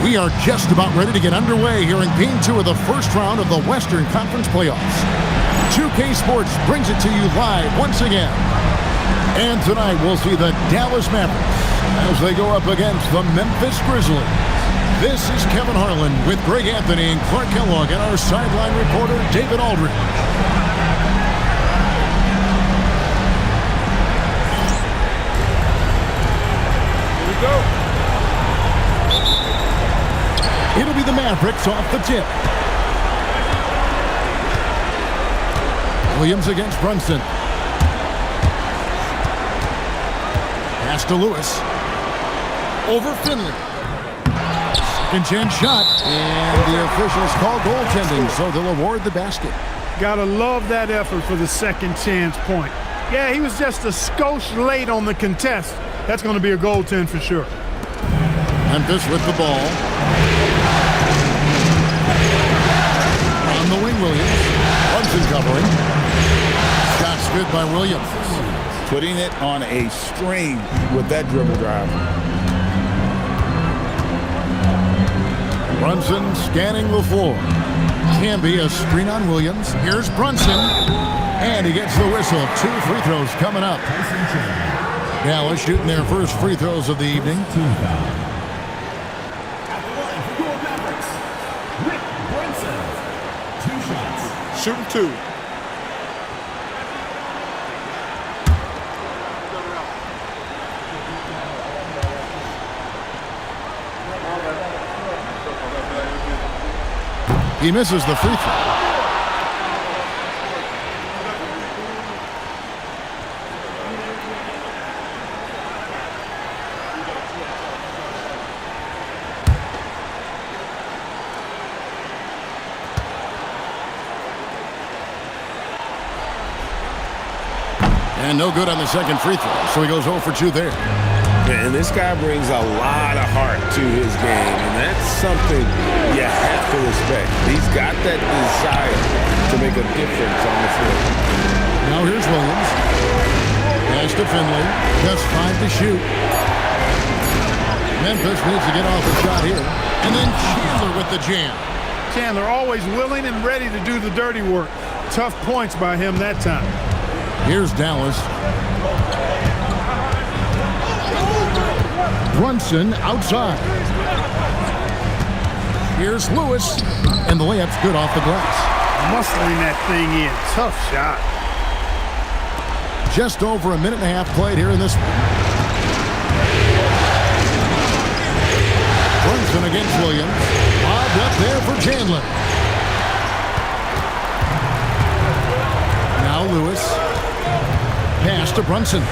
We are just about ready to get underway here in Game 2 of the first round of the Western Conference Playoffs. 2K Sports brings it to you live once again. And tonight we'll see the Dallas Mavericks as they go up against the Memphis Grizzlies. This is Kevin Harlan with Greg Anthony and Clark Kellogg and our sideline reporter David Aldridge. Here we go. It'll be the Mavericks off the tip. Williams against Brunson. Pass to Lewis. Over Finley. Second chance shot. And the officials call goaltending, so they'll award the basket. Gotta love that effort for the second chance point. Yeah, he was just a skosh late on the contest. That's going to be a goaltend for sure. Memphis with the ball. On the wing, Williams. Brunson covering. Shot's good by Williams. Putting it on a string with that dribble drive. Brunson scanning the floor. Can be a screen on Williams. Here's Brunson. And he gets the whistle. 2 free throws coming up. Dallas shooting their first free throws of the evening. Shooting 2. He misses the free throw. And no good on the second free throw, so he goes 0 for 2 there. And this guy brings a lot of heart to his game, and that's something you have to respect. He's got that desire to make a difference on the floor. Now here's Williams. Pass to Finley. Just 5 to shoot. Memphis needs to get off a shot here. And then Chandler with the jam. Chandler always willing and ready to do the dirty work. Tough points by him that time. Here's Dallas. Brunson outside. Here's Lewis. And the layup's good off the glass. Muscling that thing in. Tough shot. Just over a minute and a half played here in this one. Brunson against Williams. Lobbed up there for Chandler. Now Lewis. Pass to Brunson.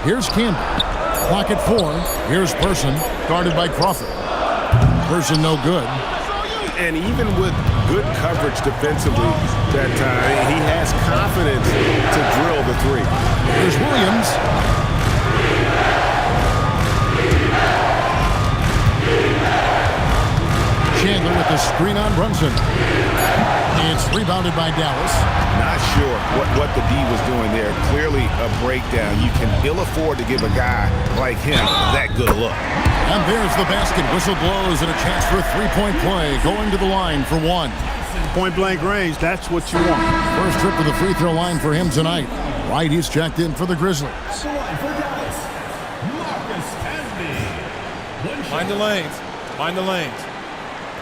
Here's Campbell. Clock at 4. Here's Person, guarded by Crawford. Person no good. And even with good coverage defensively that time, he has confidence to drill the 3. Here's Williams. Chandler with the screen on Brunson. It's rebounded by Dallas. Not sure what the D was doing there. Clearly a breakdown. You can ill afford to give a guy like him that good a look. And there's the basket. Whistle blows and a chance for a 3-point play. Going to the line for 1. Point blank range, that's what you want. First trip to the free throw line for him tonight. Right, he's checked in for the Grizzlies. Mind the lanes. Mind the lanes.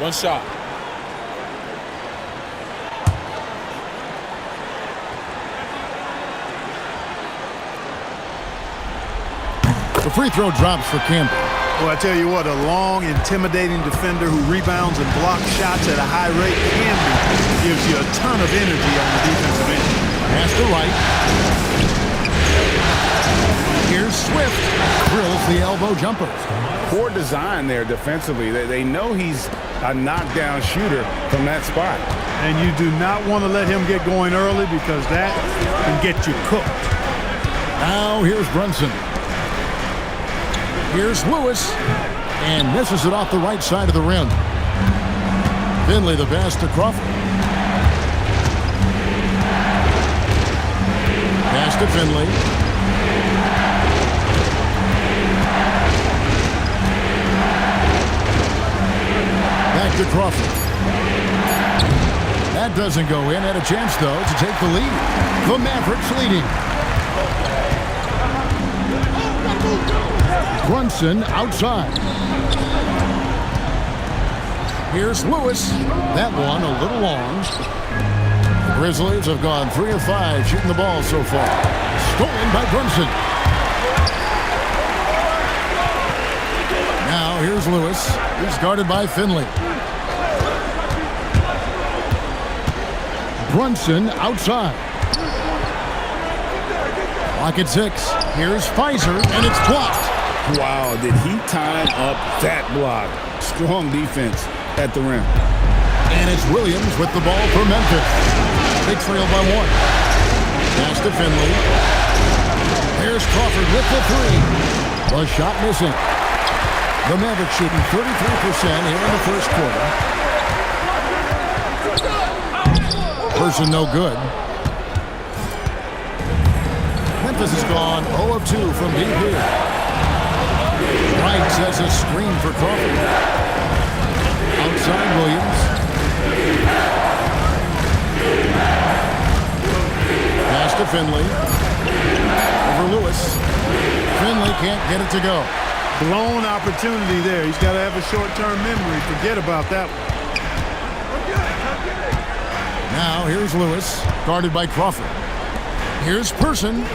1 shot. The free throw drops for Campbell. Well, I tell you what, a long, intimidating defender who rebounds and blocks shots at a high rate can be. Gives you a ton of energy on the defensive end. Pass to right. Here's Swift. Drills the elbow jumper. Poor design there defensively. They know he's a knockdown shooter from that spot. And you do not want to let him get going early because that can get you cooked. Now here's Brunson. Here's Lewis. And misses it off the right side of the rim. Finley the pass to Crawford. to Finley. Back to Crawford. That doesn't go in. Had a chance, though, to take the lead. The Mavericks leading. Brunson outside. Here's Lewis. That one a little long. The Grizzlies have gone 3 of 5 shooting the ball so far. Stolen by Brunson. Now here's Lewis. He's guarded by Finley. Brunson outside. Clock at 6. Here's Pfizer, and it's blocked. Wow, did he time up that block? Strong defense at the rim. And it's Williams with the ball for Memphis. They trail by 1. Pass to Finley. Here's Crawford with the 3. The shot missing. The Mavericks shooting 33% here in the first quarter. Person no good. Memphis has gone 0 of 2 from deep here. Wright sets a screen for Crawford. Outside Williams. Pass to Finley. Over Lewis. Finley can't get it to go. Blown opportunity there. He's got to have a short-term memory. Forget about that one. Now here's Lewis, guarded by Crawford. Here's Person.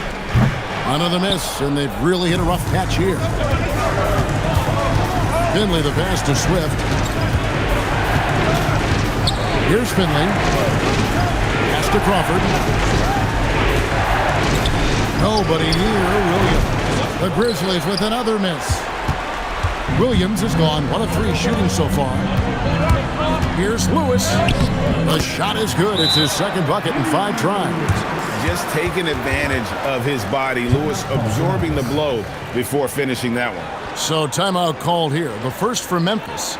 Another miss, and they've really hit a rough patch here. Finley the pass to Swift. Here's Finley. Pass to Crawford. Nobody near Williams. The Grizzlies with another miss. Williams has gone 1 of 3 shooting so far. Here's Lewis. The shot is good. It's his second bucket in 5 tries. Just taking advantage of his body. Lewis absorbing the blow before finishing that one. So timeout called here. The first for Memphis.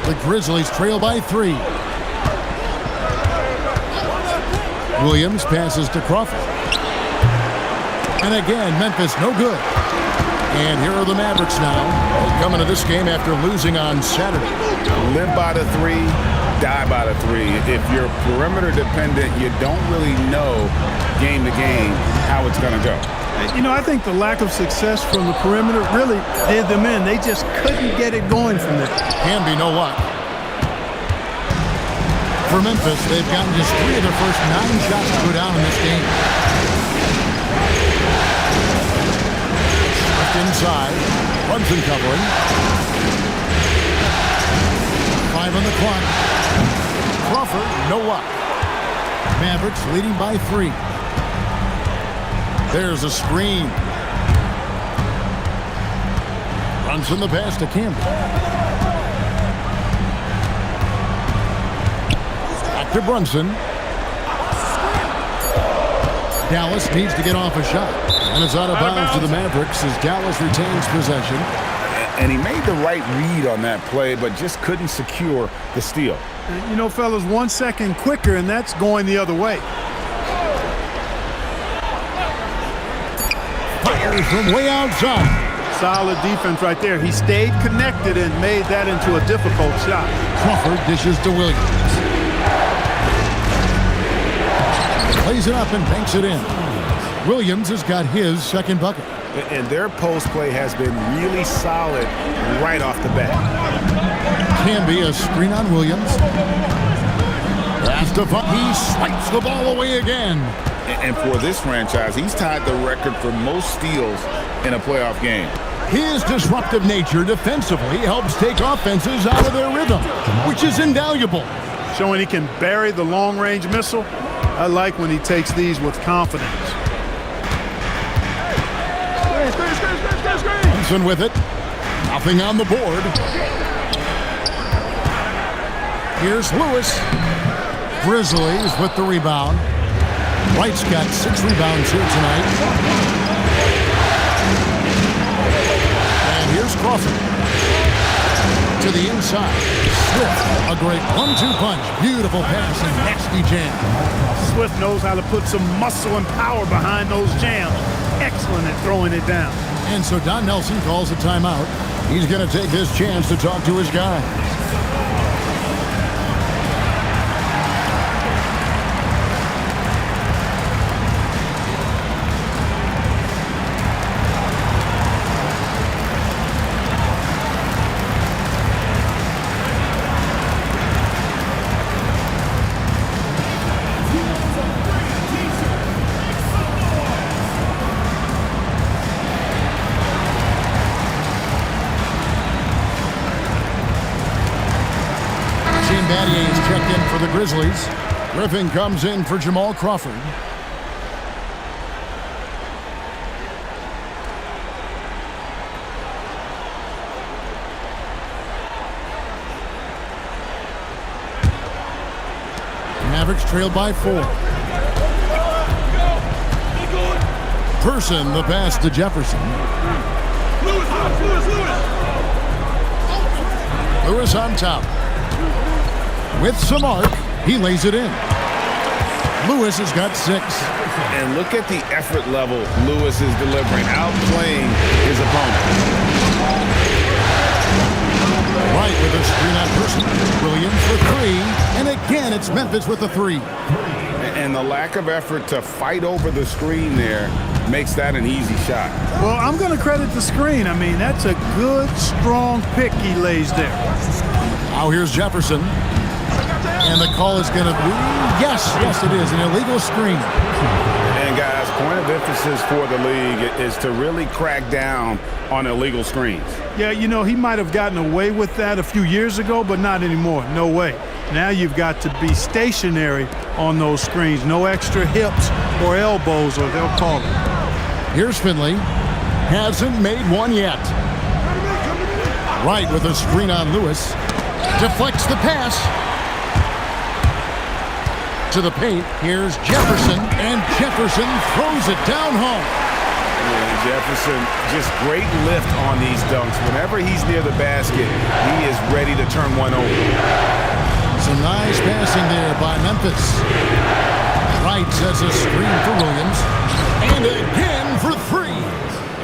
The Grizzlies trail by 3. Williams passes to Crawford. And again, Memphis no good. And here are the Mavericks now. They come into this game after losing on Saturday. Live by the 3, die by the 3. If you're perimeter dependent, you don't really know game to game how it's going to go. You know, I think the lack of success from the perimeter really did them in. They just couldn't get it going from there. Can be no luck. For Memphis, they've gotten just 3 of their first 9 shots to go down in this game. Left inside. Brunson covering. 5 on the clock. Crawford, no luck. Mavericks leading by 3. There's a screen. Brunson the pass to Campbell. Back to Brunson. Dallas needs to get off a shot. And it's out of bounds to the Mavericks as Dallas retains possession. And he made the right read on that play, but just couldn't secure the steal. You know, fellas, 1 second quicker, and that's going the other way. From way outside. Solid defense right there. He stayed connected and made that into a difficult shot. Crawford dishes to Williams. Plays it up and banks it in. Williams has got his second bucket. And their post play has been really solid right off the bat. Can be a screen on Williams. He swipes the ball away again. And for this franchise, he's tied the record for most steals in a playoff game. His disruptive nature defensively helps take offenses out of their rhythm, which is invaluable. Showing he can bury the long-range missile. I like when he takes these with confidence. Thompson with it. Nothing on the board. Here's Lewis. Grizzlies with the rebound. Wright's got 6 rebounds here tonight. And here's Crawford. To the inside. Swift, a great 1-2 punch. Beautiful pass and nasty jam. Swift knows how to put some muscle and power behind those jams. Excellent at throwing it down. And so Don Nelson calls a timeout. He's going to take his chance to talk to his guys. For the Grizzlies. Griffin comes in for Jamal Crawford. Mavericks trailed by 4. Person the pass to Jefferson. Lewis on top. With some arc, he lays it in. Lewis has got 6. And look at the effort level Lewis is delivering, outplaying his opponent. Right with a screen on Person. Williams for 3. And again, it's Memphis with the 3. And the lack of effort to fight over the screen there makes that an easy shot. Well, I'm going to credit the screen. I mean, that's a good, strong pick he lays there. Now here's Jefferson. And the call is going to be, yes, it is, an illegal screen. And guys, point of emphasis for the league is to really crack down on illegal screens. Yeah, you know, he might have gotten away with that a few years ago, but not anymore. No way. Now you've got to be stationary on those screens. No extra hips or elbows, or they'll call it. Here's Finley. Hasn't made one yet. Right with a screen on Lewis. Deflects the pass. To the paint. Here's Jefferson, and Jefferson throws it down home. Yeah, Jefferson, just great lift on these dunks. Whenever he's near the basket, he is ready to turn one over. Some nice passing there by Memphis. Wright sets a screen for Williams, and again for 3.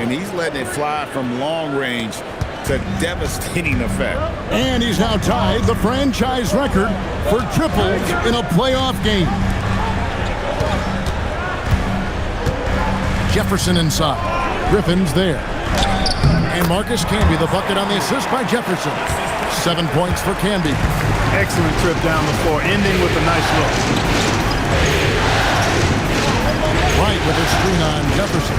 And he's letting it fly from long range to devastating effect. And he's now tied the franchise record for triples in a playoff game. Jefferson inside. Griffin's there. And Marcus Camby, the bucket on the assist by Jefferson. 7 points for Camby. Excellent trip down the floor, ending with a nice look. Wright with a screen on Jefferson.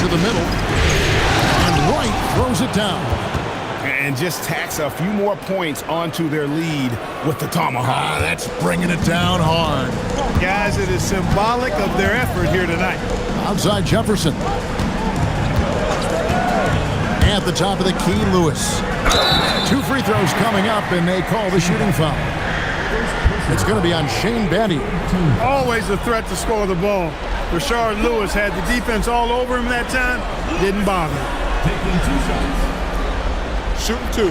To the middle. Wright throws it down. And just tacks a few more points onto their lead with the tomahawk. That's bringing it down hard. Guys, it is symbolic of their effort here tonight. Outside Jefferson. At the top of the key, Lewis. 2 free throws coming up, and they call the shooting foul. It's going to be on Shane Battier. Always a threat to score the ball. Rashard Lewis had the defense all over him that time. Didn't bother. Taking 2 shots. Shooting 2.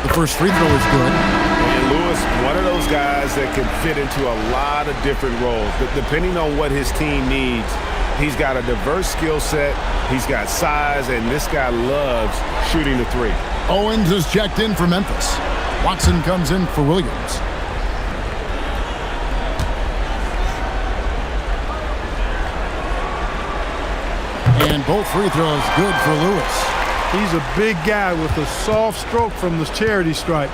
The first free throw is good. And Lewis, one of those guys that can fit into a lot of different roles. But depending on what his team needs, he's got a diverse skill set. He's got size, and this guy loves shooting the 3. Owens is checked in for Memphis. Watson comes in for Williams. And both free throws good for Lewis. He's a big guy with a soft stroke from the charity stripe.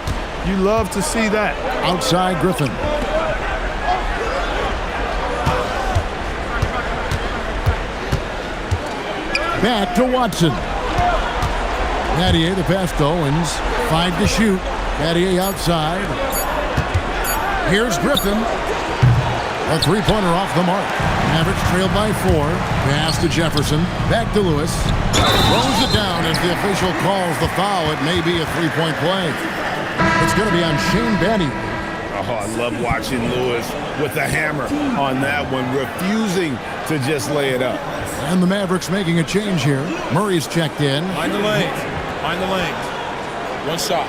You love to see that. Outside Griffin. Back to Watson. Battier, the pass to Owens. 5 to shoot. Battier outside. Here's Griffin. A three-pointer off the mark. Mavericks trailed by 4. Pass to Jefferson. Back to Lewis. Throws it down as the official calls the foul. It may be a three-point play. It's going to be on Shane Battier. Oh, I love watching Lewis with the hammer on that one, refusing to just lay it up. And the Mavericks making a change here. Murray's checked in. Mind the lanes. Mind the lanes. One shot.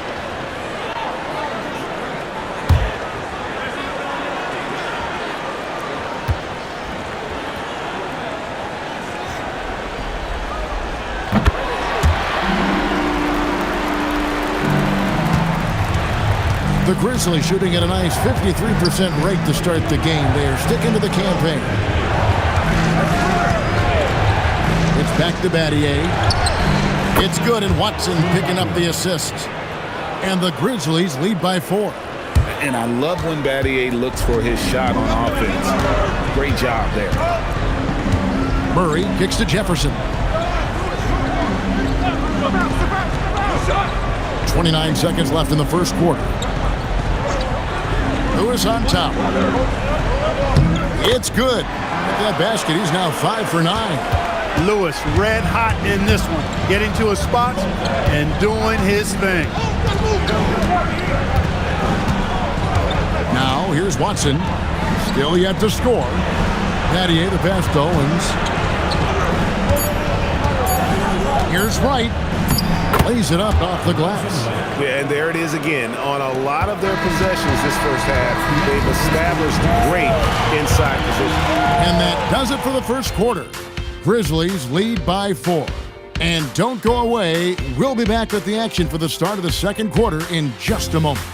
The Grizzlies shooting at a nice 53% rate to start the game. They are sticking to the campaign. It's back to Battier. It's good, and Watson picking up the assist. And the Grizzlies lead by 4. And I love when Battier looks for his shot on offense. Great job there. Murray kicks to Jefferson. 29 seconds left in the first quarter. Lewis on top. It's good. At that basket, he's now 5 for 9. Lewis red hot in this one, getting to his spots and doing his thing. Now here's Watson, still yet to score. Battier, the pass to Owens. Here's Wright, lays it up off the glass. Yeah, and there it is again. On a lot of their possessions this first half, they've established great inside position. And that does it for the first quarter. Grizzlies lead by 4. And don't go away. We'll be back with the action for the start of the second quarter in just a moment.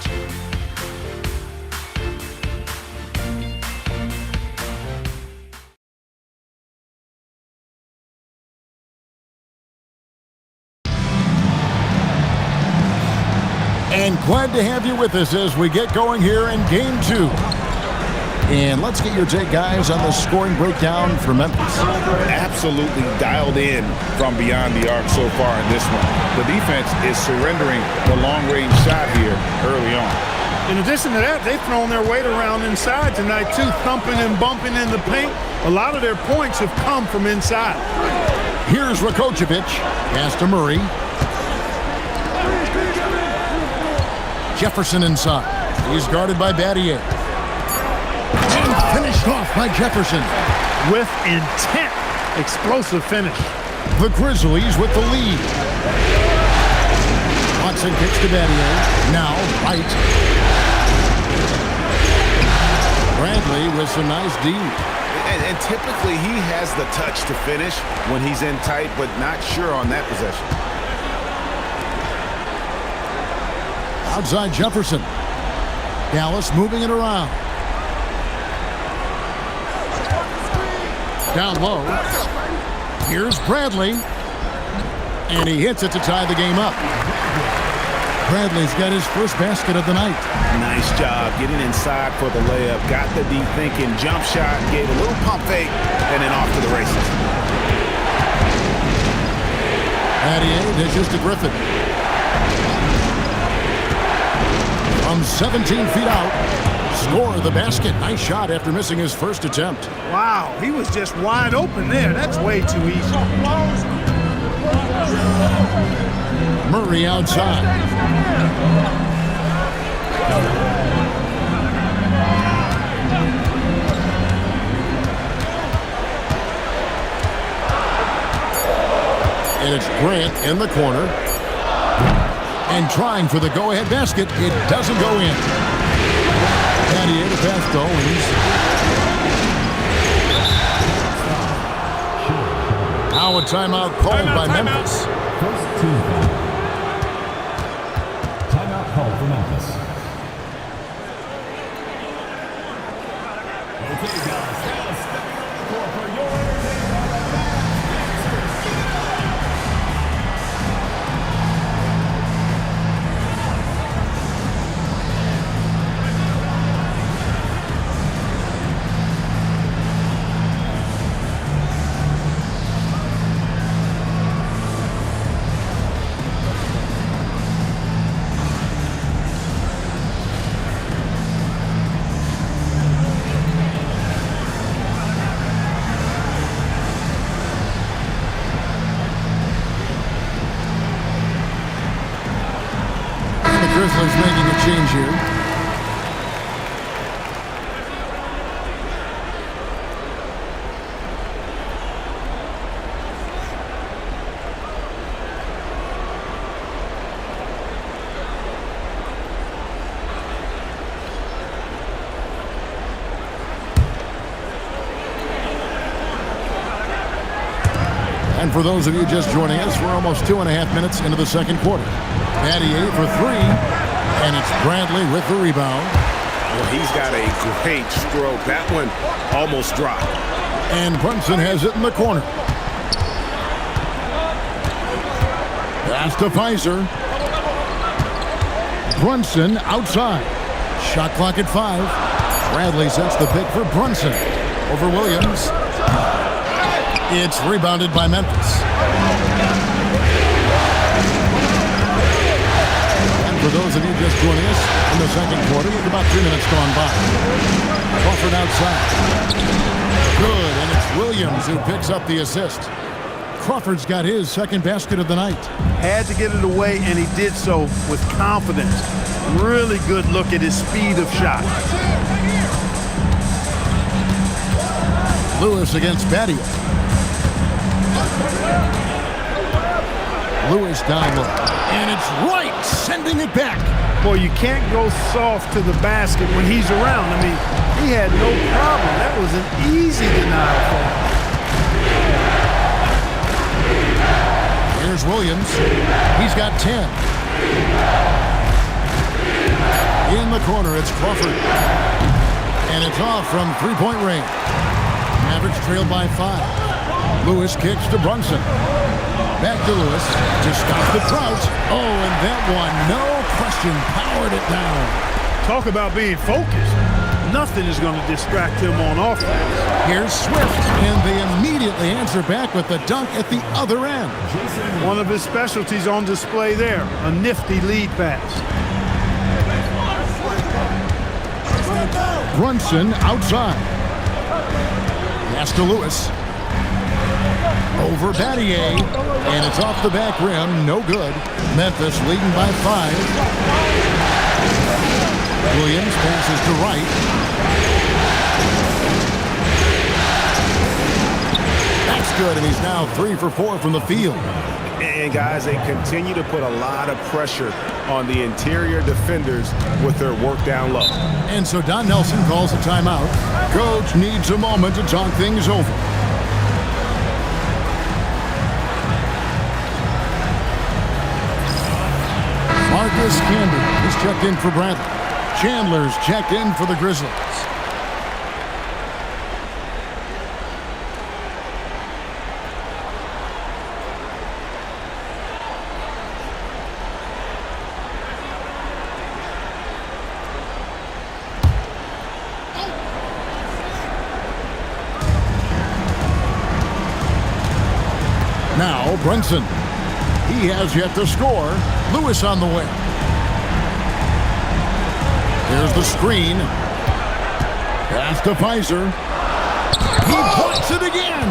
And glad to have you with us as we get going here in Game 2. And let's get your take, guys, on the scoring breakdown for Memphis. Absolutely dialed in from beyond the arc so far in this one. The defense is surrendering the long-range shot here early on. In addition to that, they've thrown their weight around inside tonight, too, thumping and bumping in the paint. A lot of their points have come from inside. Here's Rakocevic. Pass to Murray. Jefferson inside. He's guarded by Battier. And finished off by Jefferson. With intent. Explosive finish. The Grizzlies with the lead. Watson kicks to Battier. Now, Wright. Bradley with some nice D. And typically he has the touch to finish when he's in tight, but not sure on that possession. Outside Jefferson. Dallas moving it around. Down low. Here's Bradley. And he hits it to tie the game up. Bradley's got his first basket of the night. Nice job getting inside for the layup. Got the deep thinking jump shot, gave a little pump fake, and then off to the races. Battier dishes to Griffin. From 17 feet out, score the basket. Nice shot after missing his first attempt. Wow, he was just wide open there. That's way too easy. Murray outside. And it's Grant in the corner. And trying for the go-ahead basket. It doesn't go in. Battier to pass to Owens. Now a timeout called by Memphis. First team. Timeout called for Memphis. Okay, guys, now step for your change here. And for those of you just joining us, we're almost 2.5 minutes into the second quarter. Battier for three, and it's Bradley with the rebound. Well, he's got a great stroke. That one almost dropped. And Brunson has it in the corner. Pass to Pfizer. Brunson outside. Shot clock at 5. Bradley sets the pick for Brunson over Williams. It's rebounded by Memphis. And for those of you just joining us in the second quarter, with about 2 minutes gone by. Crawford outside. Good, and it's Williams who picks up the assist. Crawford's got his second basket of the night. Had to get it away, and he did so with confidence. Really good look at his speed of shot. Lewis against Battier. Lewis down low. And it's right, sending it back. Boy, you can't go soft to the basket when he's around. I mean, he had no problem. That was an easy denial for him. Here's Williams. He's got 10. In the corner, it's Crawford. And it's off from three-point range. Mavericks trailed by 5. Lewis kicks to Brunson. Back to Lewis to stop the Trout. Oh, and that one, no question, powered it down. Talk about being focused. Nothing is going to distract him on offense. Here's Swift, and they immediately answer back with the dunk at the other end. One of his specialties on display there, a nifty lead pass. Brunson outside. Pass to Lewis. Over Battier, and it's off the back rim, no good. Memphis leading by 5. Williams passes to Wright. That's good, and he's now 3 for 4 from the field. And guys, they continue to put a lot of pressure on the interior defenders with their work down low. And so Don Nelson calls a timeout. Coach needs a moment to talk things over. Marcus Camby is checked in for Bradley. Chandler's checked in for the Grizzlies. Now Brunson. He has yet to score. Lewis on the way. Here's the screen. Pass to Pfizer. He blocks it again.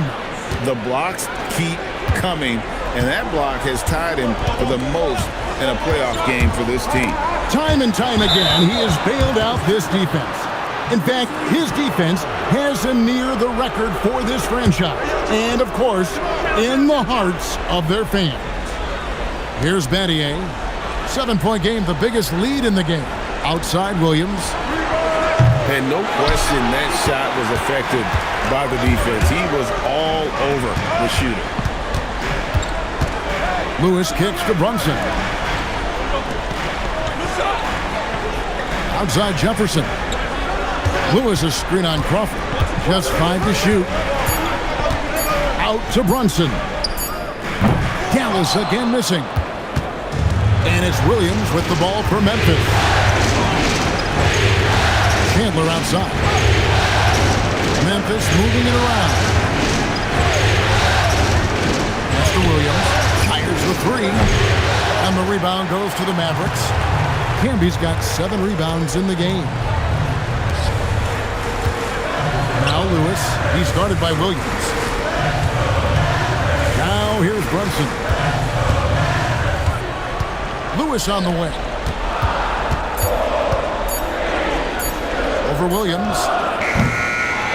The blocks keep coming, and that block has tied him for the most in a playoff game for this team. Time and time again, he has bailed out this defense. In fact, his defense has him near the record for this franchise. And, of course, in the hearts of their fans. Here's Battier. 7-point game, the biggest lead in the game. Outside Williams. And no question that shot was affected by the defense. He was all over the shooter. Lewis kicks to Brunson. Outside Jefferson. Lewis a screen on Crawford. Just 5 to shoot. Out to Brunson. Dallas again missing. And it's Williams with the ball for Memphis. Chandler outside. Memphis moving it around. Pass to Williams. Fires the 3. And the rebound goes to the Mavericks. Camby's got 7 rebounds in the game. Now Lewis. He's guarded by Williams. Now here's Brunson. Lewis on the way. for Williams.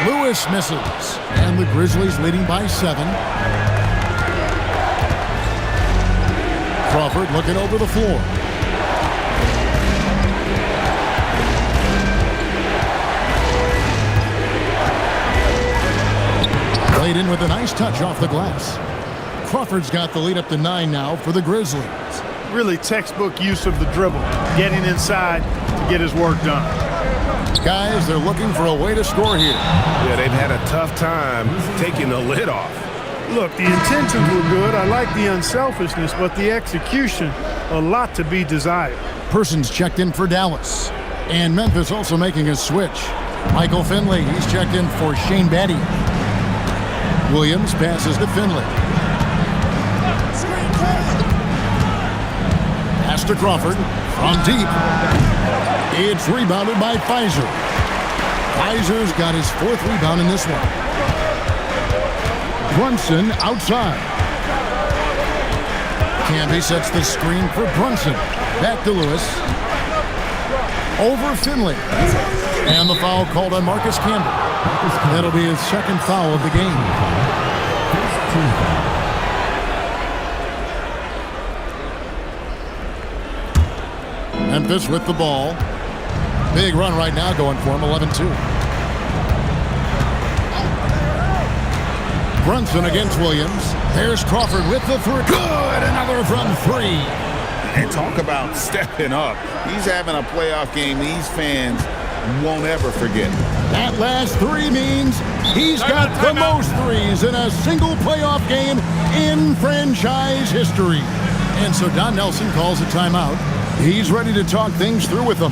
Lewis misses. And the Grizzlies leading by 7. Crawford looking over the floor. Laid in with a nice touch off the glass. Crawford's got the lead up to 9 now for the Grizzlies. Really textbook use of the dribble, getting inside to get his work done. Guys, they're looking for a way to score here. Yeah, they've had a tough time taking the lid off. Look, the intentions were good. I like the unselfishness, but the execution, a lot to be desired. Persons checked in for Dallas. And Memphis also making a switch. Michael Finley, he's checked in for Shane Batty. Williams passes to Finley. Pass to Crawford from deep. It's rebounded by Pfizer. Pfizer's got his 4th rebound in this one. Brunson outside. Canby sets the screen for Brunson. Back to Lewis. Over Finley. And the foul called on Marcus Campbell. That'll be his 2nd foul of the game. Memphis with the ball. Big run right now going for him, 11-2. Brunson against Williams. There's Crawford with the 3. Good! Another from 3. And talk about stepping up. He's having a playoff game these fans won't ever forget. That last 3 means he's got the most threes in a single playoff game in franchise history. And so Don Nelson calls a timeout. He's ready to talk things through with them.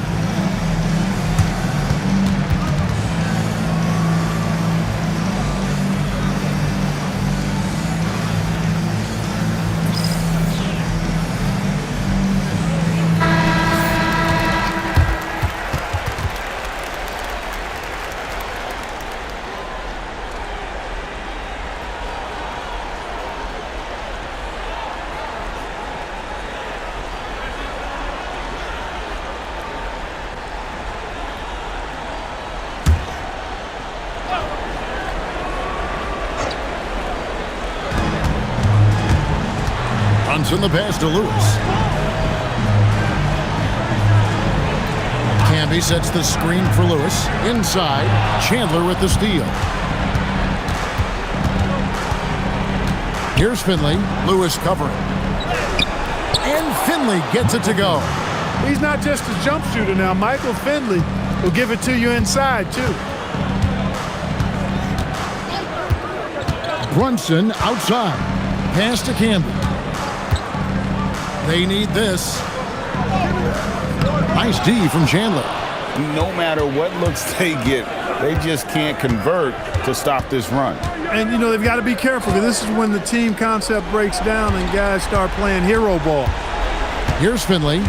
In the pass to Lewis. Canby sets the screen for Lewis. Inside, Chandler with the steal. Here's Finley. Lewis covering. And Finley gets it to go. He's not just a jump shooter now. Michael Finley will give it to you inside, too. Brunson outside. Pass to Canby. They need this. Nice D from Chandler. No matter what looks they get, they just can't convert to stop this run. And, you know, they've got to be careful because this is when the team concept breaks down and guys start playing hero ball. Here's Finley.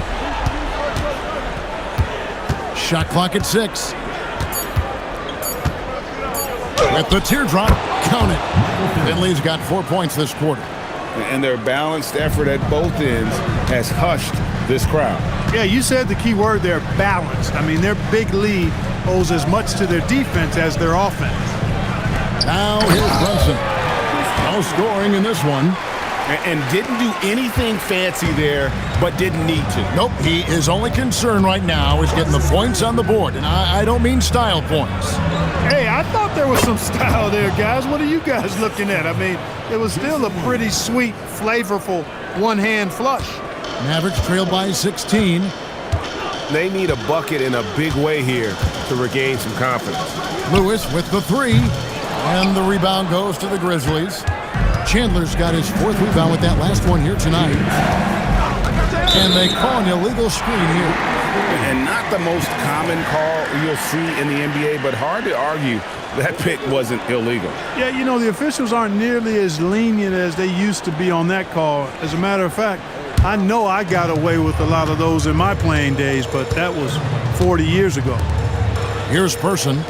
Shot clock at 6. With the teardrop, count it. Finley's got 4 points this quarter. And their balanced effort at both ends has hushed this crowd. Yeah, you said the key word there, balanced. I mean, their big lead owes as much to their defense as their offense. Now here's Brunson. No scoring in this one. And didn't do anything fancy there, but didn't need to. Nope, his only concern right now is getting the points on the board. And I don't mean style points. Hey, I thought there was some style there, guys. What are you guys looking at? I mean, it was still a pretty sweet, flavorful one-hand flush. Mavericks trail by 16. They need a bucket in a big way here to regain some confidence. Lewis with the 3. And the rebound goes to the Grizzlies. Chandler's got his 4th rebound with that last one here tonight. And they call an illegal screen here. And not the most common call you'll see in the NBA, but hard to argue that pick wasn't illegal. Yeah, you know, the officials aren't nearly as lenient as they used to be on that call. As a matter of fact, I know I got away with a lot of those in my playing days, but that was 40 years ago. Here's Person.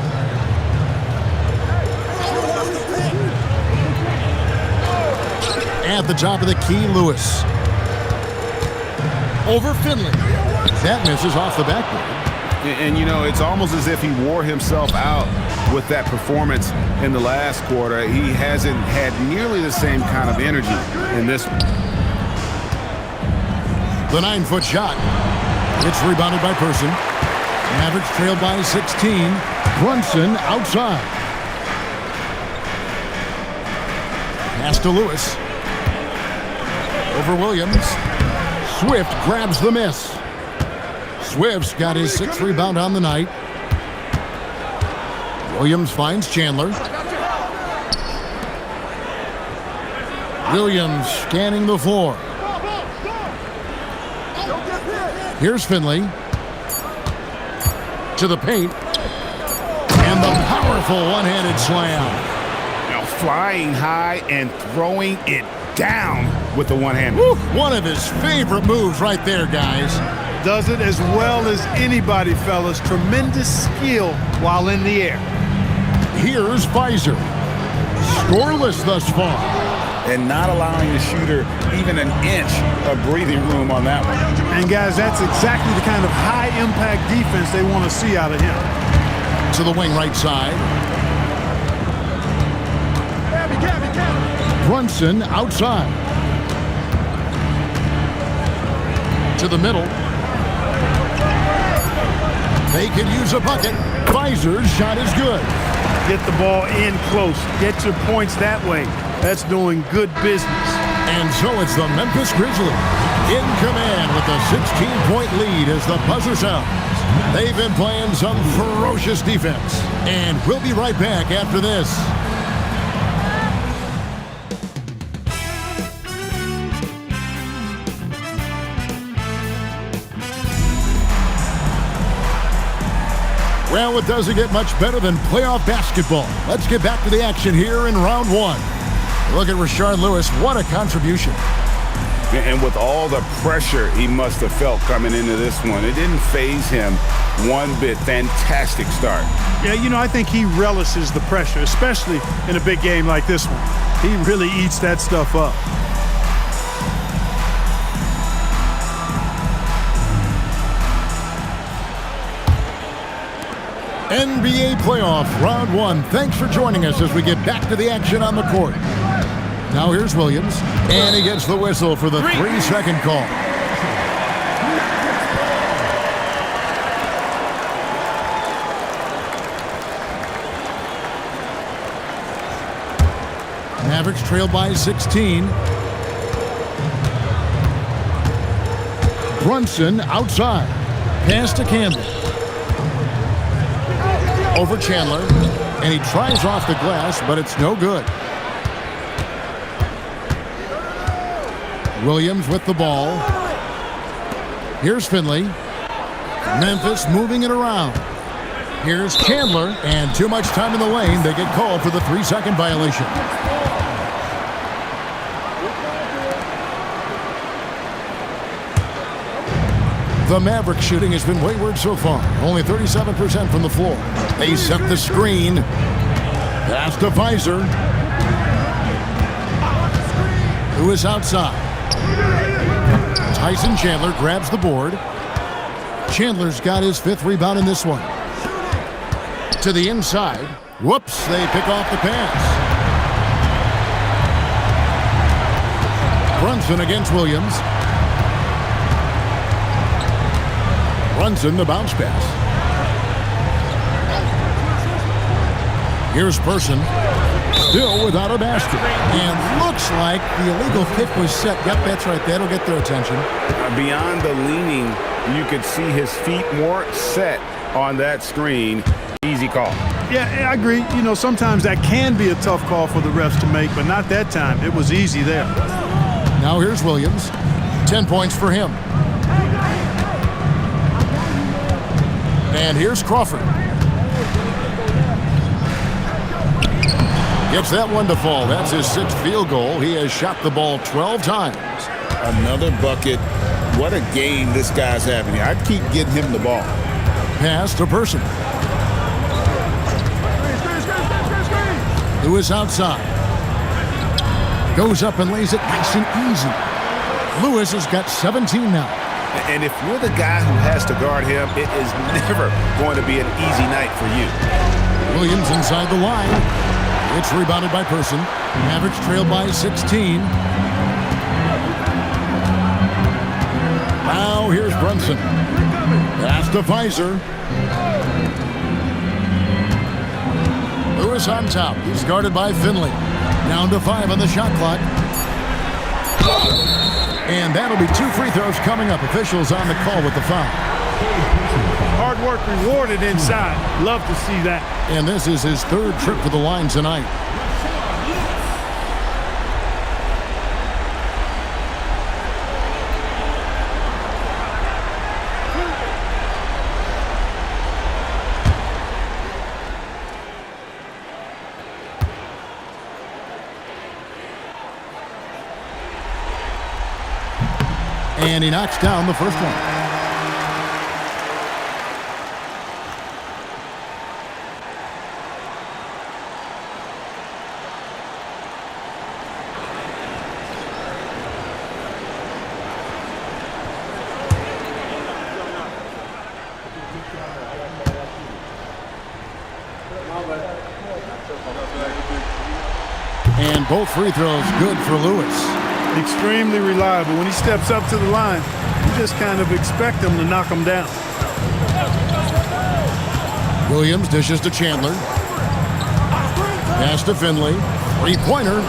At the top of the key, Lewis. Over Finley. That misses off the backboard. And, you know, it's almost as if he wore himself out with that performance in the last quarter. He hasn't had nearly the same kind of energy in this one. The 9-foot shot. It's rebounded by Person. Mavericks trail by 16. Brunson outside. Pass to Lewis. Over Williams. Swift grabs the miss. Swift's got his 6th rebound on the night. Williams finds Chandler. Williams scanning the floor. Here's Finley. To the paint. And the powerful one-handed slam. Now flying high and throwing it down with the one hand. One of his favorite moves right there, guys. Does it as well as anybody, fellas. Tremendous skill while in the air. Here's Pfizer. Scoreless thus far. And not allowing the shooter even an inch of breathing room on that one. And guys, that's exactly the kind of high-impact defense they want to see out of him. To the wing right side. Brunson outside. To the middle. They could use a bucket. Pfizer's shot is good. Get the ball in close. Get your points that way. That's doing good business. And so it's the Memphis Grizzlies in command with a 16-point lead as the buzzer sounds. They've been playing some ferocious defense. And we'll be right back after this. Well, it doesn't get much better than playoff basketball. Let's get back to the action here in round one. Look at Rashard Lewis. What a contribution. And with all the pressure he must have felt coming into this one, it didn't faze him one bit. Fantastic start. Yeah, you know, I think he relishes the pressure, especially in a big game like this one. He really eats that stuff up. NBA playoff round one. Thanks for joining us as we get back to the action on the court. Now here's Williams, and he gets the whistle for the 3-second call. Mavericks trail by 16. Brunson outside. Pass to Campbell. Over Chandler, and he tries off the glass, but it's no good. Williams with the ball. Here's Finley. Memphis moving it around. Here's Chandler, and too much time in the lane. They get called for the 3-second violation. The Mavericks shooting has been wayward so far. Only 37% from the floor. They set the screen. Pass to Pfizer. Who is outside. Tyson Chandler grabs the board. Chandler's got his 5th rebound in this one. To the inside. Whoops, they pick off the pass. Brunson against Williams. Brunson the bounce pass. Here's Person. Still without a basket. And looks like the illegal kick was set. Yep, that's right. That'll get their attention. Beyond the leaning, you could see his feet more set on that screen. Easy call. Yeah, I agree. You know, sometimes that can be a tough call for the refs to make, but not that time. It was easy there. Now here's Williams. 10 points for him. And here's Crawford. Gets that one to fall. That's his 6th field goal. He has shot the ball 12 times. Another bucket. What a game this guy's having here. I'd keep getting him the ball. Pass to Person. Who is outside. Goes up and lays it nice and easy. Lewis has got 17 now. And if you're the guy who has to guard him, it is never going to be an easy night for you. Williams inside the line. It's rebounded by Person. Mavericks trail by 16. Now here's Brunson. Pass to Pfizer. Lewis on top. He's guarded by Finley. Down to 5 on the shot clock. And that'll be 2 free throws coming up. Officials on the call with the foul. Hard work rewarded inside. Love to see that. And this is his 3rd trip to the line tonight. And he knocks down the first one. And both free throws good for Lewis. Extremely reliable. When he steps up to the line, you just kind of expect him to knock him down. Williams dishes to Chandler. Pass to Finley. 3-pointer.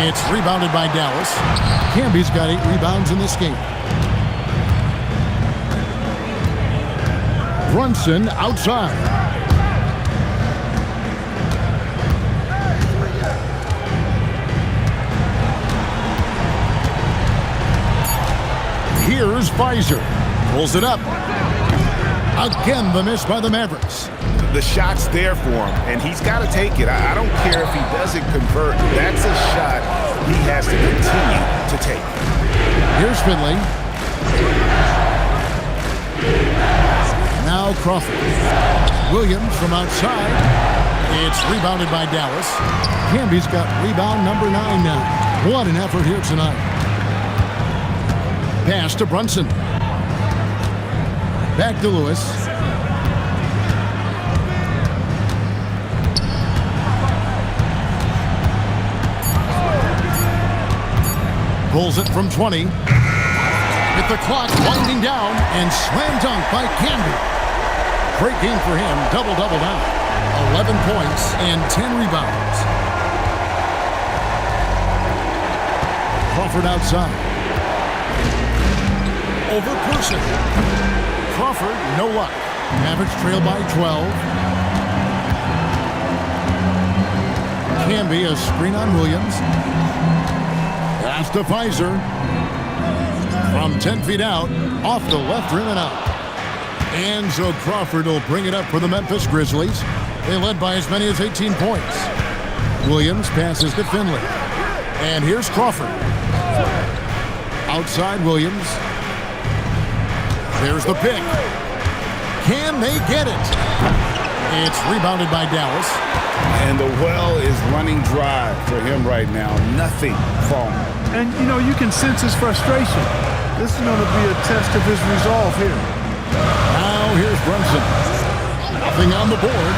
It's rebounded by Dallas. Camby's got 8 rebounds in this game. Brunson outside. Here's Pfizer. Pulls it up. Again, the miss by the Mavericks. The shot's there for him, and he's got to take it. I don't care if he doesn't convert. That's a shot he has to continue to take. Here's Finley. Now Crawford. Williams from outside. It's rebounded by Dallas. Camby's got rebound number 9 now. What an effort here tonight. Pass to Brunson. Back to Lewis. Pulls it from 20. With the clock winding down and slam dunk by Camby. Great game for him. Double-double now. 11 points and 10 rebounds. Crawford outside. Over Person. Crawford, no luck. Mavericks trail by 12. Camby, a screen on Williams. Pass to Pfizer. From 10 feet out, off the left rim and out. And so Crawford will bring it up for the Memphis Grizzlies. They led by as many as 18 points. Williams passes to Finley. And here's Crawford. Outside Williams. There's the pick. Can they get it? It's rebounded by Dallas. And the well is running dry for him right now. Nothing falling. And, you know, you can sense his frustration. This is going to be a test of his resolve here. Now here's Brunson. Nothing on the board.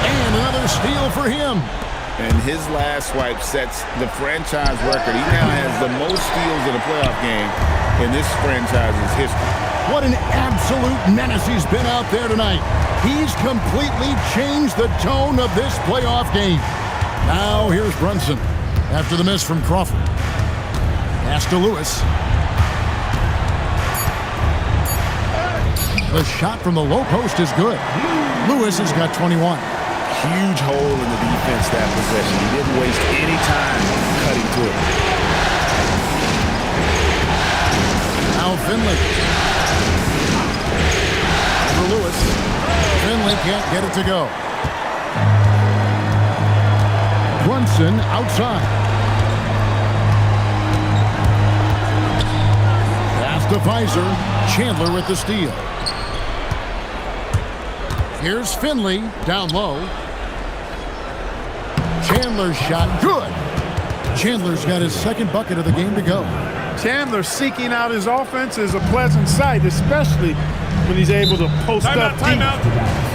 And another steal for him. And his last swipe sets the franchise record. He now has the most steals in a playoff game in this franchise's history. What an absolute menace he's been out there tonight. He's completely changed the tone of this playoff game. Now here's Brunson after the miss from Crawford. Pass to Lewis. The shot from the low post is good. Lewis has got 21. Huge hole in the defense that possession. He didn't waste any time cutting to it. Now Finley. For Lewis. Finley can't get it to go. Brunson outside. Pass to Pfizer. Chandler with the steal. Here's Finley down low. Chandler's shot, good. Chandler's got his second bucket of the game to go. Chandler seeking out his offense is a pleasant sight, especially when he's able to post up deep. Timeout.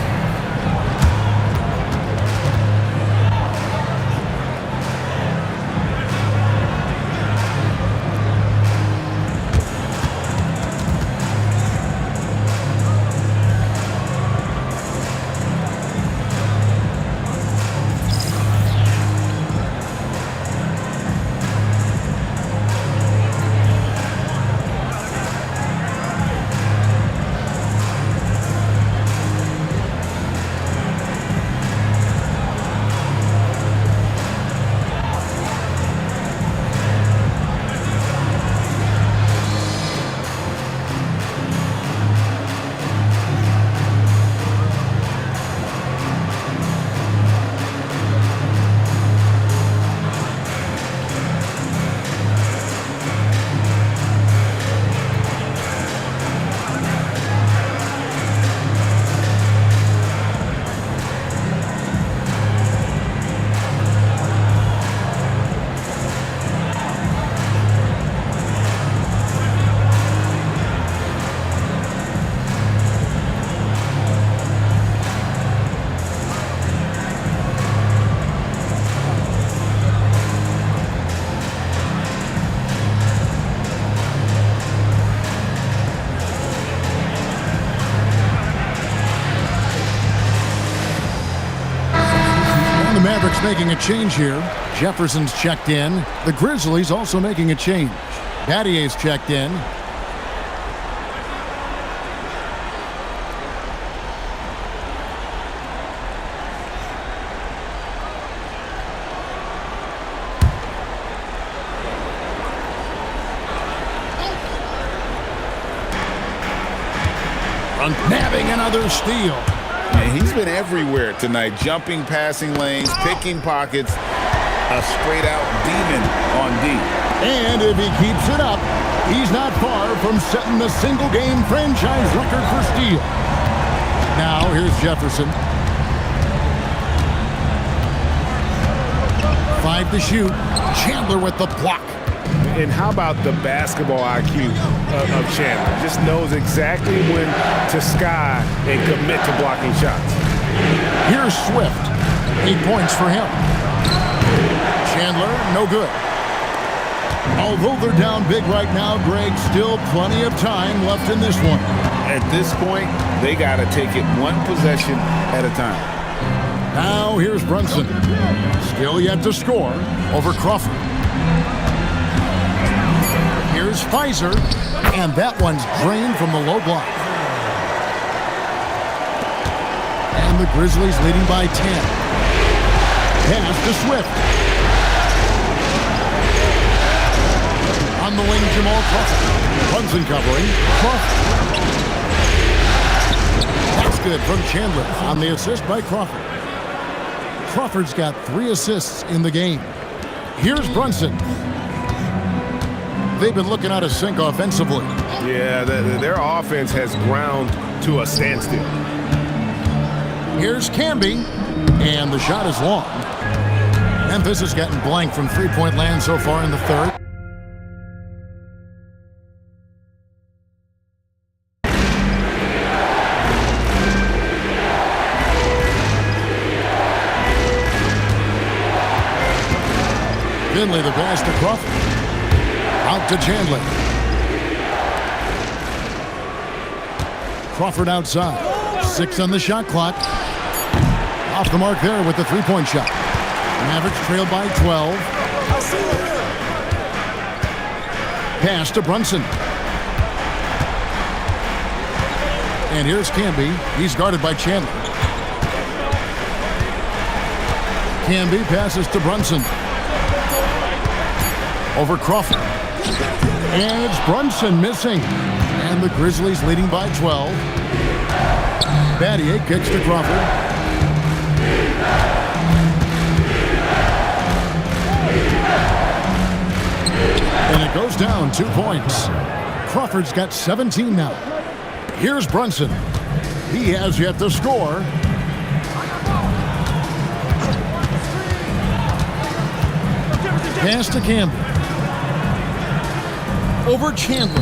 The Mavericks making a change here. Jefferson's checked in. The Grizzlies also making a change. Battier's checked in. Nabbing another steal. And he's been everywhere tonight, jumping passing lanes, picking pockets, a straight-out demon on D. And if he keeps it up, he's not far from setting the single-game franchise record for steal. Now, here's Jefferson. 5 to shoot. Chandler with the block. And how about the basketball IQ of Chandler? Just knows exactly when to sky and commit to blocking shots. Here's Swift. 8 points for him. Chandler, no good. Although they're down big right now, Greg, still plenty of time left in this one. At this point, they got to take it one possession at a time. Now here's Brunson. Still yet to score over Crawford. Here's Pfizer, and that one's drained from the low block. And the Grizzlies leading by 10. Pass to Swift. On the wing, Jamal Crawford. Brunson covering. Crawford. That's good from Chandler on the assist by Crawford. Crawford's got 3 assists in the game. Here's Brunson. They've been looking out of sync offensively. Yeah, their offense has ground to a standstill. Here's Camby, and the shot is long. Memphis has gotten blank from three-point land so far in the third. Finley the pass to Crawford. Out to Chandler. Crawford outside. 6 on the shot clock. Off the mark there with the three-point shot. Mavericks trailed by 12. Pass to Brunson. And here's Camby. He's guarded by Chandler. Camby passes to Brunson. Over Crawford. And it's Brunson missing. And the Grizzlies leading by 12. Battier kicks to Crawford. And it goes down 2 points. Crawford's got 17 now. Here's Brunson. He has yet to score. Pass to Campbell. over Chandler.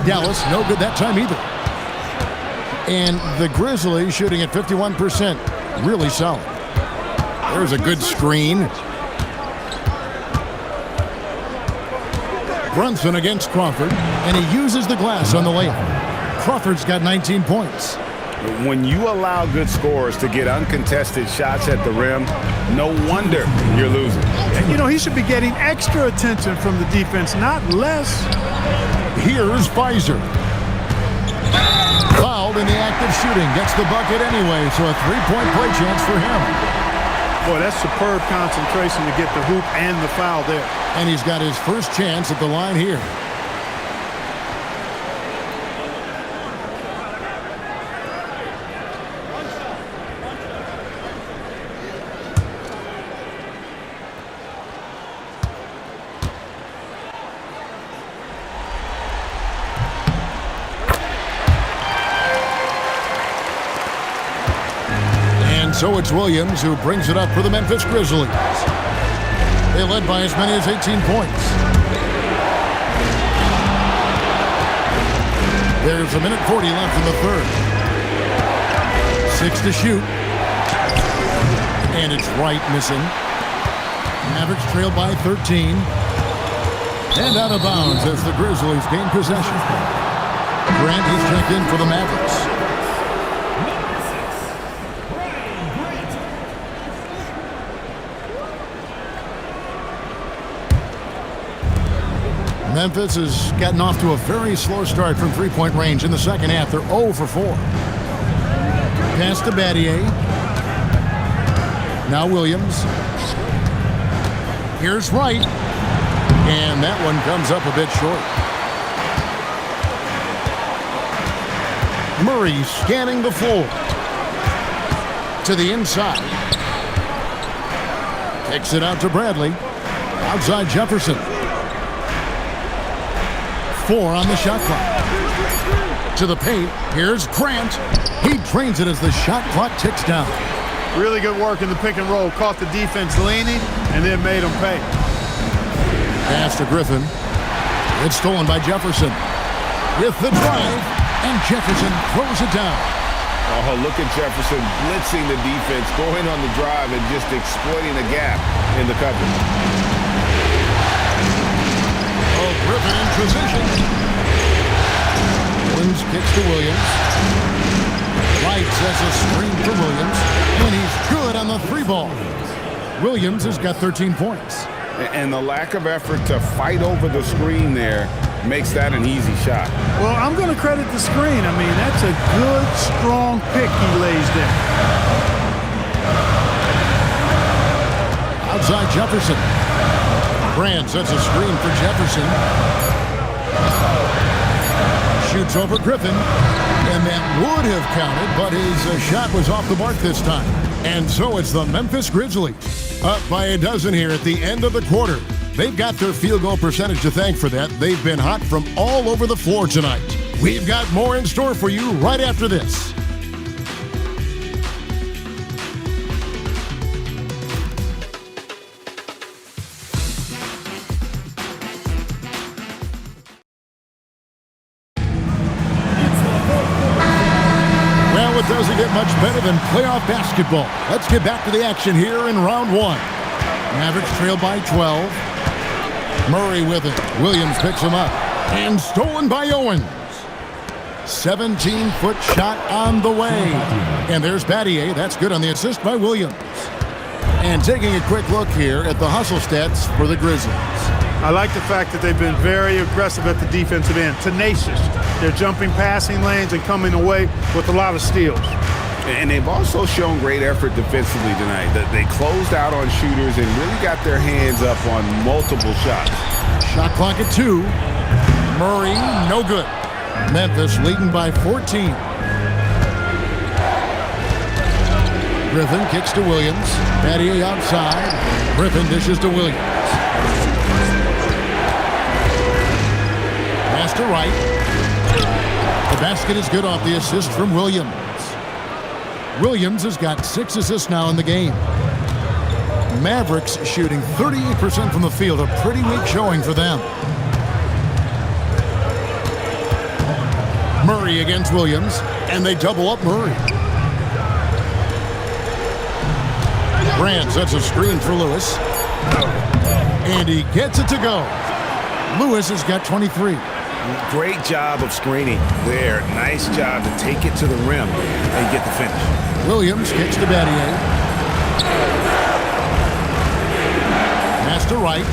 Dallas, no good that time either. And the Grizzlies shooting at 51%. Really solid. There's a good screen. Brunson against Crawford, and he uses the glass on the layup. Crawford's got 19 points. When you allow good scorers to get uncontested shots at the rim, no wonder you're losing. You know, he should be getting extra attention from the defense, not less. Here's Pfizer. Fouled in the act of shooting. Gets the bucket anyway, so a three-point play chance for him. Boy, that's superb concentration to get the hoop and the foul there. And he's got his first chance at the line here. So it's Williams who brings it up for the Memphis Grizzlies. They led by as many as 18 points. There's a minute 40 left in the third. 6 to shoot. And it's Wright missing. Mavericks trail by 13. And out of bounds as the Grizzlies gain possession. Grant is checked in for the Mavericks. Memphis has gotten off to a very slow start from three-point range in the second half. They're 0 for 4. Pass to Battier. Now Williams. Here's Wright. And that one comes up a bit short. Murray scanning the floor. To the inside. Kicks it out to Bradley. Outside Jefferson. 4 on the shot clock. To the paint. Here's Grant. He drains it as the shot clock ticks down. Really good work in the pick and roll. Caught the defense leaning and then made them pay. Pass to Griffin. It's stolen by Jefferson. With the drive, and Jefferson throws it down. Oh, look at Jefferson blitzing the defense, going on the drive and just exploiting a gap in the coverage. Griffin in position. Williams kicks to Williams. Wright sets a screen for Williams. And he's good on the three ball. Williams has got 13 points. And the lack of effort to fight over the screen there makes that an easy shot. Well, I'm going to credit the screen. I mean, that's a good, strong pick he lays there. Outside Jefferson. Brand sets a screen for Jefferson. Shoots over Griffin. And that would have counted, but his shot was off the mark this time. And so it's the Memphis Grizzlies. Up by a dozen here at the end of the quarter. They've got their field goal percentage to thank for that. They've been hot from all over the floor tonight. We've got more in store for you right after this. Well, it doesn't get much better than playoff basketball. Let's get back to the action here in round one. Mavericks trail by 12. Murray with it. Williams picks him up. And stolen by Owens. 17-foot shot on the way. And there's Battier. That's good on the assist by Williams. And taking a quick look here at the hustle stats for the Grizzlies. I like the fact that they've been very aggressive at the defensive end. Tenacious. They're jumping passing lanes and coming away with a lot of steals. And they've also shown great effort defensively tonight. They closed out on shooters and really got their hands up on multiple shots. Shot clock at 2. Murray, no good. Memphis leading by 14. Griffin kicks to Williams. Battier outside. Griffin dishes to Williams. Pass to Wright. The basket is good off the assist from Williams. Williams has got 6 assists now in the game. Mavericks shooting 38% from the field. A pretty weak showing for them. Murray against Williams, and they double up Murray. Brand sets a screen for Lewis, and he gets it to go. Lewis has got 23. Great job of screening there. Nice job to take it to the rim and get the finish. Williams kicks to Battier. Pass to Wright.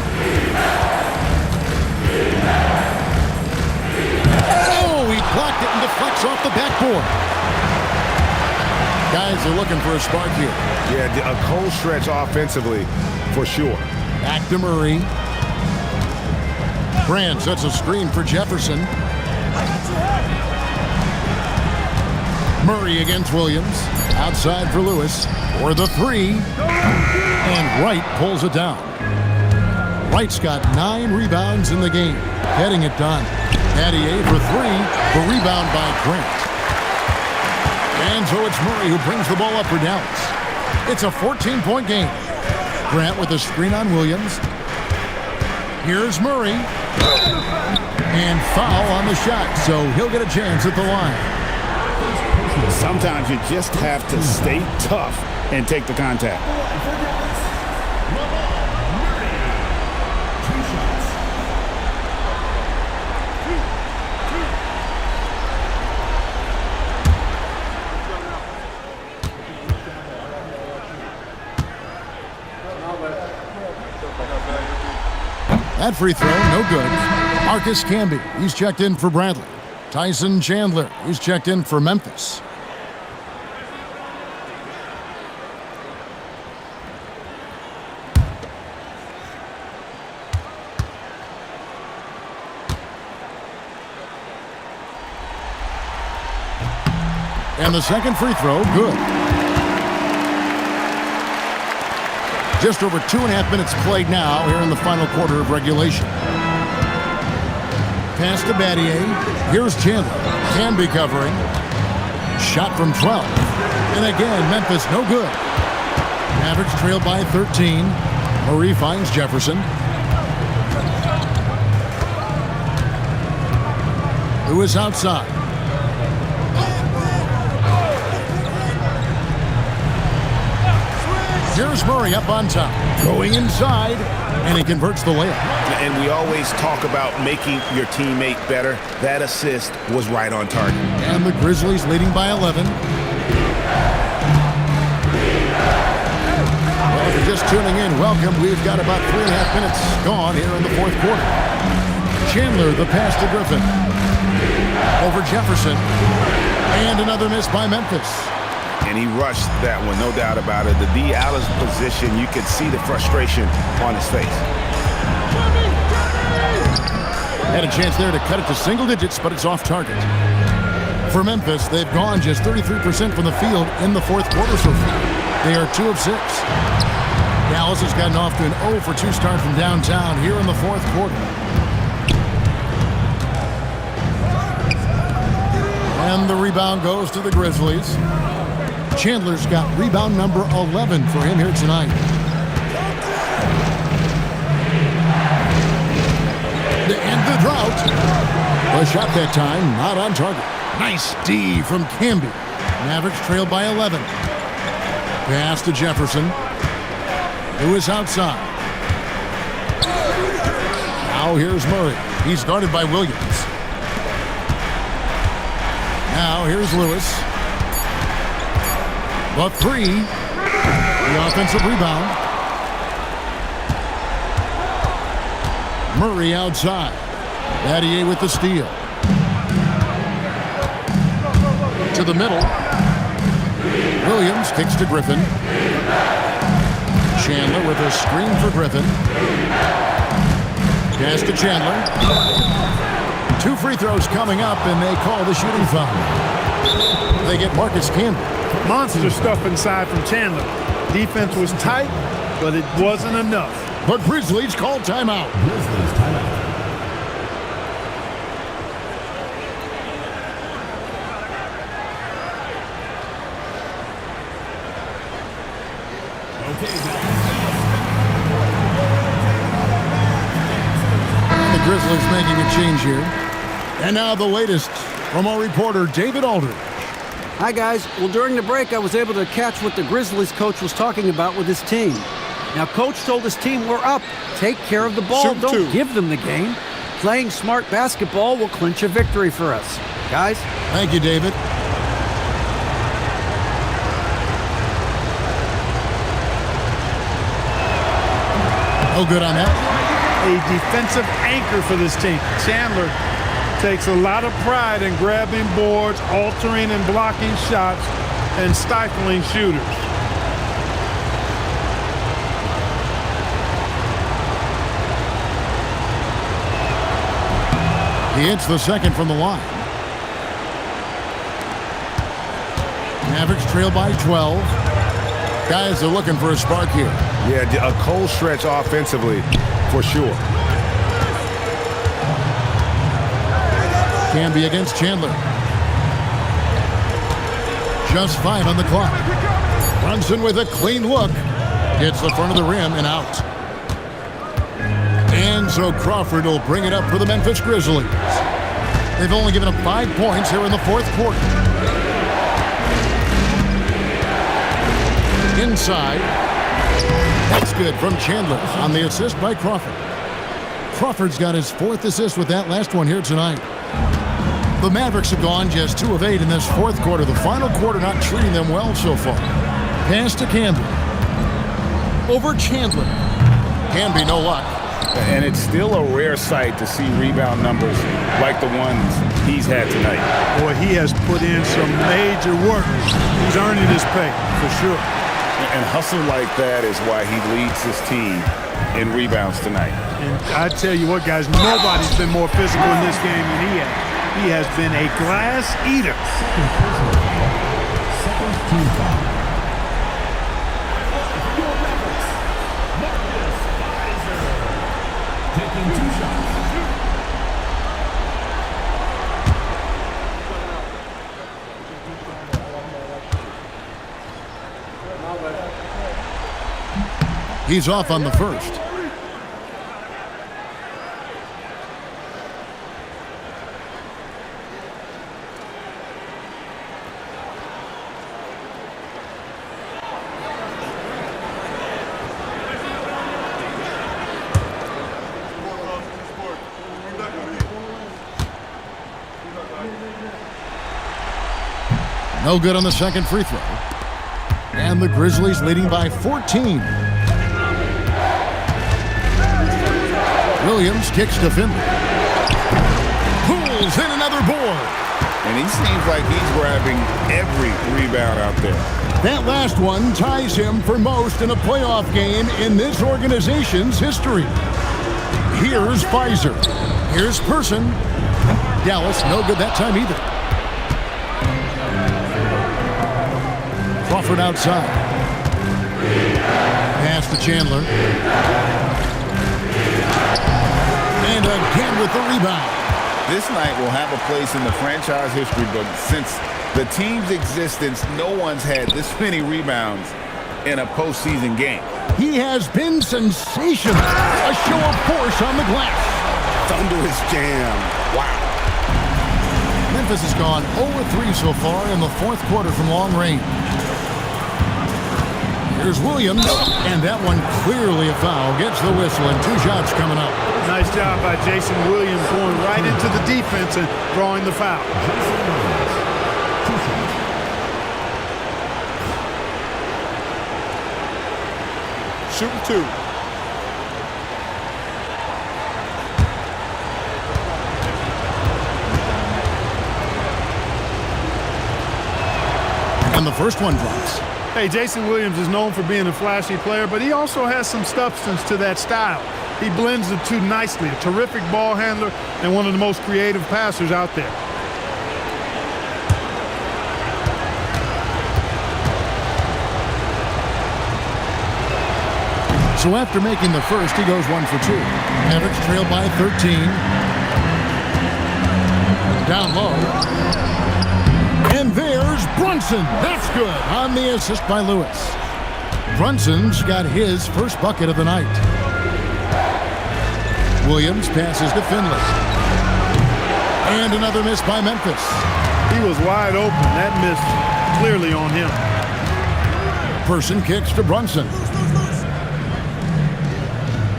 Oh, he blocked it and deflects off the backboard. Guys are looking for a spark here. Yeah, a cold stretch offensively for sure. Back to Murray. Brand sets a screen for Jefferson. Murray against Williams. Outside for Lewis. For the three. And Wright pulls it down. Wright's got 9 rebounds in the game. Getting it done. Battier for three. The rebound by Grant. And so it's Murray who brings the ball up for Dallas. It's a 14-point game. Grant with a screen on Williams. Here's Murray. And foul on the shot, so he'll get a chance at the line. Sometimes you just have to stay tough and take the contact. That free throw, no good. Marcus Camby, he's checked in for Bradley. Tyson Chandler, he's checked in for Memphis. And the second free throw, good. Just over 2.5 minutes played now here in the final quarter of regulation. Pass to Battier. Here's Chandler. Can be covering. Shot from 12. And again, Memphis no good. Mavericks trail by 13. Murray finds Jefferson. Who is outside. Here's Murray up on top. Going inside, and he converts the layup. And we always talk about making your teammate better. That assist was right on target. And the Grizzlies leading by 11. Well, if you're just tuning in, welcome. We've got about 3.5 minutes gone here in the fourth quarter. Chandler, the pass to Griffin. Over Jefferson. And another miss by Memphis. And he rushed that one, no doubt about it. The D. Allen's position, you could see the frustration on his face. Had a chance there to cut it to single digits, but it's off target. For Memphis, they've gone just 33% from the field in the fourth quarter so far. They are 2 of 6. Dallas has gotten off to an 0 for 2 start from downtown here in the fourth quarter. And the rebound goes to the Grizzlies. Chandler's got rebound number 11 for him here tonight. To end the drought. A shot that time, not on target. Nice D from Camby. Mavericks trail by 11. Pass to Jefferson, who is outside. Now here's Murray. He's guarded by Williams. Now here's Lewis. The three. The offensive rebound. Murray outside. Battier with the steal. To the middle. Williams kicks to Griffin. Chandler with a screen for Griffin. Pass to Chandler. 2 free throws coming up, and they call the shooting foul. They get Marcus Camby. Monster stuff inside from Chandler. Defense was tight, but it wasn't enough. The Grizzlies call timeout. Grizzlies timeout. The Grizzlies making a change here. And now the latest from our reporter, David Aldridge. Hi, guys. Well, during the break, I was able to catch what the Grizzlies coach was talking about with his team. Now, coach told his team, we're up. Take care of the ball. Don't give them the game. Playing smart basketball will clinch a victory for us. Guys? Thank you, David. No good on that. A defensive anchor for this team. Chandler takes a lot of pride in grabbing boards, altering and blocking shots, and stifling shooters. He hits the second from the line. Mavericks trail by 12. Guys are looking for a spark here. Yeah, a cold stretch offensively for sure. Can be against Chandler. Just 5 on the clock. Brunson with a clean look. Hits the front of the rim and out. And so Crawford will bring it up for the Memphis Grizzlies. They've only given up 5 points here in the fourth quarter. Inside. That's good from Chandler on the assist by Crawford. Crawford's got his 4th assist with that last one here tonight. The Mavericks have gone just 2 of 8 in this fourth quarter. The final quarter not treating them well so far. Pass to Campbell. Over Chandler. Canby, no luck. And it's still a rare sight to see rebound numbers like the ones he's had tonight. Boy, he has put in some major work. He's earning his pay, for sure. And hustle like that is why he leads his team in rebounds tonight. And I tell you what, guys, nobody's been more physical in this game than he has. He has been a glass eater. Second team foul. Taking 2 shots. He's off on the first. No good on the second free throw. And the Grizzlies leading by 14. Williams kicks to Finley. Pulls in another board. And he seems like he's grabbing every rebound out there. That last one ties him for most in a playoff game in this organization's history. Here's Pfizer. Here's Person. Dallas, no good that time either. Crawford outside. Pass to Chandler. And again with the rebound. This night will have a place in the franchise history book. Since the team's existence, no one's had this many rebounds in a postseason game. He has been sensational. A show of force on the glass. Thunderous jam. Wow. Memphis has gone 0-3 so far in the fourth quarter from long range. Here's Williams, and that one clearly a foul. Gets the whistle, and 2 shots coming up. Nice job by Jason Williams going right into the defense and drawing the foul. Shooting 2. And the first one drops. Hey, Jason Williams is known for being a flashy player, but he also has some substance to that style. He blends the two nicely. A terrific ball handler and one of the most creative passers out there. So after making the first, he goes 1 for 2. Mavericks trail by 13. Down low. And there's Brunson. That's good on the assist by Lewis. Brunson's got his first bucket of the night. Williams passes to Finley. And another miss by Memphis. He was wide open. That miss clearly on him. Person kicks to Brunson.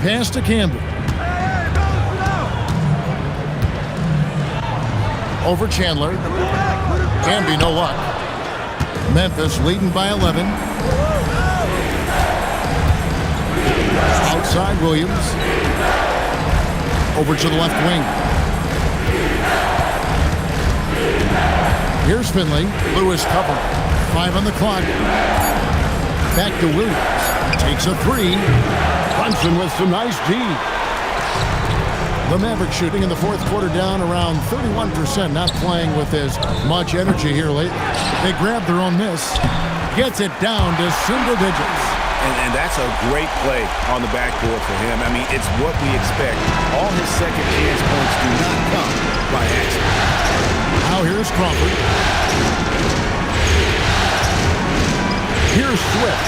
Pass to Campbell. Over Chandler. Camby, no luck. Memphis leading by 11. Outside Williams. Over to the left wing. Here's Finley. Lewis covering. 5 on the clock. Back to Williams. Takes a 3. Brunson with some nice D. The Mavericks shooting in the fourth quarter down around 31%. Not playing with as much energy here lately. They grab their own miss. Gets it down to single digits. And that's a great play on the backboard for him. I mean, it's what we expect. All his second chance points do not come by accident. Now here's Crawford. Here's Swift.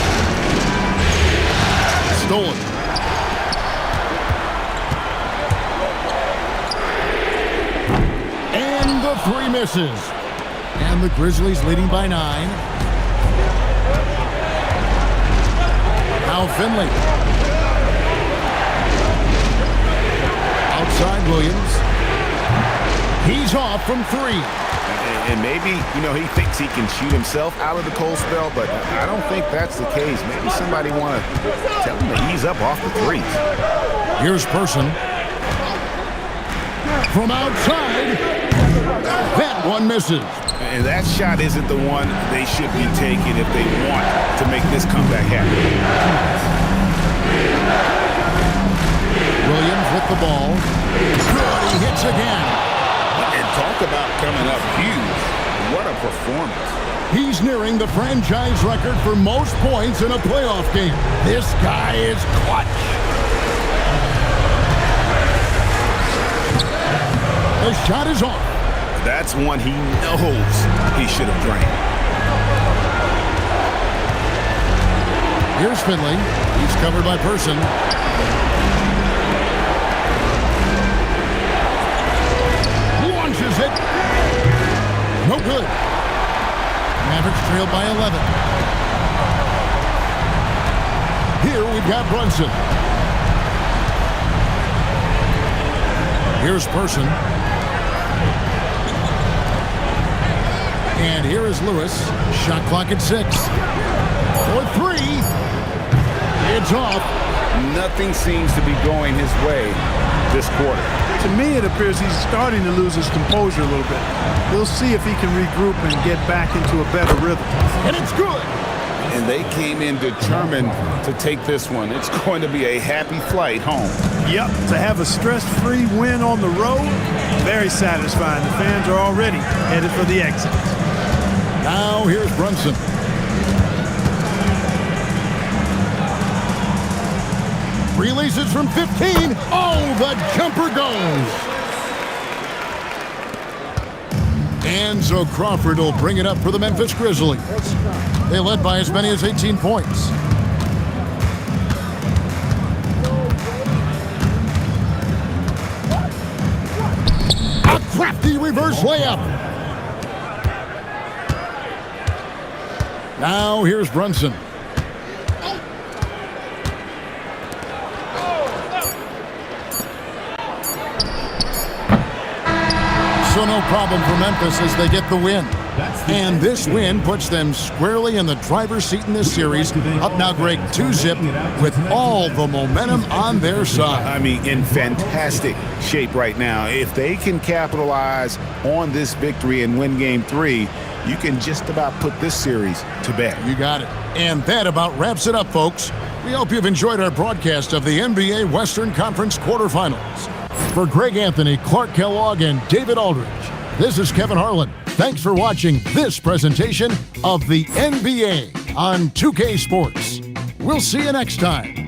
Stolen. And the 3 misses. And the Grizzlies leading by 9. Now Finley. Outside Williams. He's off from 3. And maybe, he thinks he can shoot himself out of the cold spell, but I don't think that's the case. Maybe somebody want to tell him to ease up off the threes. Here's Person. From outside. That one misses. And that shot isn't the one they should be taking if they want to make this comeback happen. Williams with the ball. Good, he hits again. And talk about coming up huge. What a performance. He's nearing the franchise record for most points in a playoff game. This guy is clutch. The shot is off. That's one he knows he should have drained. Here's Finley. He's covered by Person. Launches it. No good. Mavericks trail by 11. Here we've got Brunson. Here's Person. And here is Lewis. Shot clock at 6. For 3. It's off. Nothing seems to be going his way this quarter. To me, it appears he's starting to lose his composure a little bit. We'll see if he can regroup and get back into a better rhythm. And it's good. And they came in determined to take this one. It's going to be a happy flight home. Yep, to have a stress-free win on the road, very satisfying. The fans are already headed for the exit. Now here's Brunson. Releases from 15. Oh, the jumper goes. And so Crawford will bring it up for the Memphis Grizzlies. They led by as many as 18 points. A crafty reverse layup. Now here's Brunson. So no problem for Memphis as they get the win. And this win puts them squarely in the driver's seat in this series. Up now, Greg, 2-zip with all the momentum on their side. I mean, in fantastic shape right now. If they can capitalize on this victory and win Game 3, you can just about put this series to bed. You got it. And that about wraps it up, folks. We hope you've enjoyed our broadcast of the NBA Western Conference quarterfinals. For Greg Anthony, Clark Kellogg, and David Aldridge, this is Kevin Harlan. Thanks for watching this presentation of the NBA on 2K Sports. We'll see you next time.